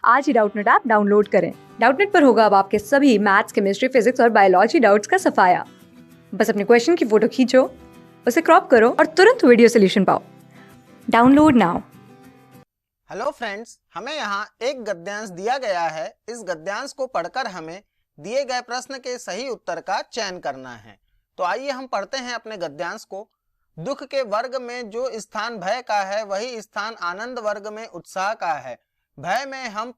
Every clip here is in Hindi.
आज ही डाउटनेट ऐप डाउनलोड करें। डाउटनेट पर होगा अब आपके सभी मैथ्स, केमिस्ट्री, फिजिक्स और बायोलॉजी डाउट्स का सफाया। बस अपने क्वेश्चन की फोटो खींचो, उसे क्रॉप करो और तुरंत वीडियो सोल्यूशन पाओ। Download now. हेलो फ्रेंड्स, हमें यहाँ एक गद्यांश दिया गया है। इस गद्यांश को पढ़कर हमें दिए गए प्रश्न के सही उत्तर का चयन करना है। तो आइए हम पढ़ते हैं अपने गद्यांश को। दुख के वर्ग में जो स्थान भय का है वही स्थान आनंद वर्ग में उत्साह का है। भय में हम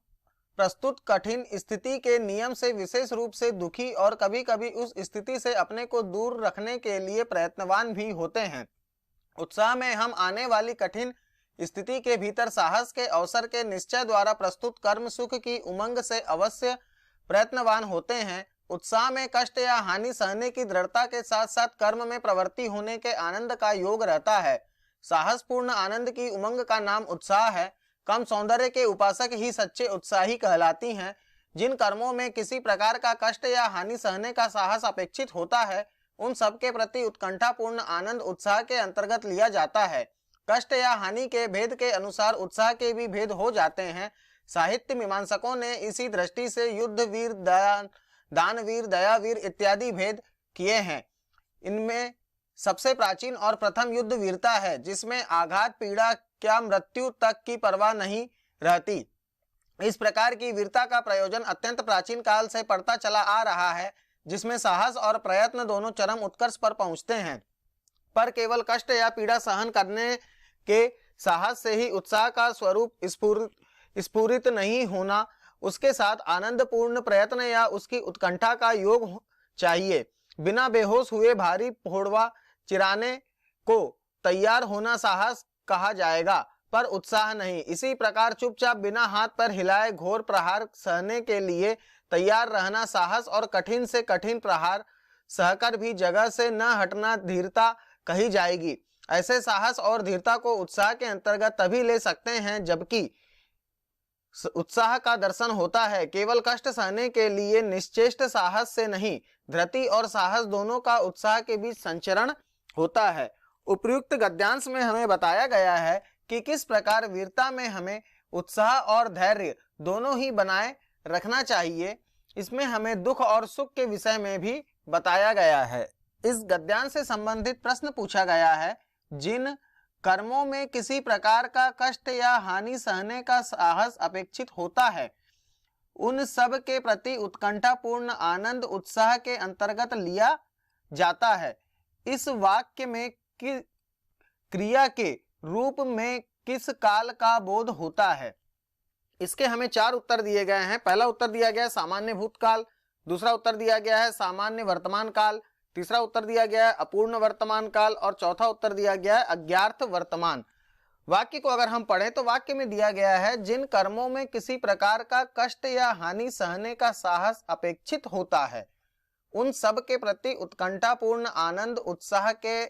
प्रस्तुत कठिन स्थिति के नियम से विशेष रूप से दुखी और कभी कभी उस स्थिति से अपने को दूर रखने के लिए प्रयत्नवान भी होते हैं। उत्साह में हम आने वाली कठिन स्थिति के भीतर साहस के अवसर के निश्चय द्वारा प्रस्तुत कर्म सुख की उमंग से अवश्य प्रयत्नवान होते हैं। उत्साह में कष्ट या हानि सहने की दृढ़ता के साथ साथ कर्म में प्रवृत्ति होने के आनंद का योग रहता है। साहसपूर्ण आनंद की उमंग का नाम उत्साह है। कम सौंदर्य के उपासक ही सच्चे उत्साही कहलाती हैं। जिन कर्मों में किसी प्रकार का कष्ट या हानि सहने का साहस अपेक्षित होता है उन सब के प्रति उत्कंठापूर्ण आनंद उत्साह के अंतर्गत लिया जाता है। कष्ट या हानि के भेद के अनुसार उत्साह के भी भेद हो जाते हैं। साहित्य मीमांसकों ने इसी दृष्टि से युद्ध वीर, दानवीर, दयावीर इत्यादि भेद किए हैं। इनमें सबसे प्राचीन और प्रथम युद्ध वीरता है, जिसमें आघात, पीड़ा क्या मृत्यु तक की परवाह नहीं रहती। इस प्रकार की वीरता का प्रयोजन अत्यंत प्राचीन काल से पड़ता चला आ रहा है, जिसमें साहस और प्रयत्न दोनों चरम उत्कर्ष पर पहुंचते हैं। पर केवल कष्ट या पीड़ा सहन करने के साहस से ही उत्साह का स्वरूप स्फुरित नहीं होना, उसके साथ आनंदपूर्ण प्रयत्न या उसकी उत्कंठा का योग चाहिए। बिना बेहोश हुए भारी फोड़वा चिराने को तैयार होना साहस कहा जाएगा, पर उत्साह नहीं। इसी प्रकार चुपचाप बिना हाथ पर हिलाए घोर प्रहार सहने के लिए तैयार रहना साहस और कठिन से कठिन प्रहार सहकर भी जगह से न हटना धीरता कही जाएगी। ऐसे साहस और धीरता को उत्साह के अंतर्गत तभी ले सकते हैं जबकि उत्साह का दर्शन होता है। केवल कष्ट सहने के लिए निश्चेष्ट साहस से नहीं, धृति और साहस दोनों का उत्साह के बीच संचरण होता है। उपयुक्त गद्यांश में हमें बताया गया है कि किस प्रकार वीरता में हमें उत्साह और धैर्य दोनों ही बनाए रखना चाहिए। इसमें हमें दुख और सुख के विषय में भी बताया गया है। इस गद्यांश से संबंधित प्रश्न पूछा गया है, जिन कर्मों में किसी प्रकार का कष्ट या हानि सहने का साहस अपेक्षित होता है उन सब के प्रति उत्कंठापूर्ण आनंद उत्साह के अंतर्गत लिया जाता है। इस वाक्य में क्रिया के रूप में किस काल का बोध होता है? इसके हमें 4 उत्तर दिए गए हैं। पहला उत्तर दिया गया है सामान्य भूतकाल, दूसरा उत्तर दिया गया है सामान्य वर्तमान काल, तीसरा उत्तर दिया गया है अपूर्ण वर्तमान काल और चौथा उत्तर दिया गया है अज्ञार्थ वर्तमान। वाक्य को अगर हम पढ़ें तो वाक्य में दिया गया है, जिन कर्मों में किसी प्रकार का कष्ट या हानि सहने का साहस अपेक्षित होता है उन सब के प्रति उत्कंठापूर्ण आनंद उत्साह के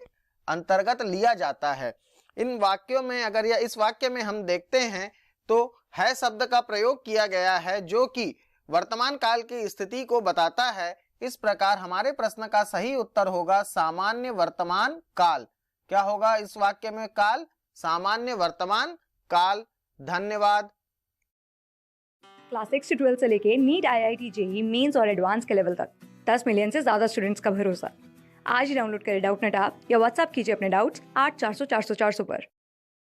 अंतर्गत लिया जाता है। इन वाक्यों में अगर या इस वाक्य में हम देखते हैं तो है शब्द का प्रयोग किया गया है जो कि वर्तमान काल की स्थिति को बताता है। इस प्रकार हमारे प्रश्न का सही उत्तर होगा सामान्य वर्तमान काल। क्या होगा इस वाक्य में? काल, सामान्य वर्तमान काल। धन्यवाद। क्लास 6 से 12 से लेके नीट, IIT, JEE मेंस और एडवांस के लेवल तक 10 मिलियन से ज्यादा स्टूडेंट्स का भरोसा। आज ही डाउनलोड करें डाउटनेट ऐप या व्हाट्सएप कीजिए अपने डाउट्स 8400 400 400 पर।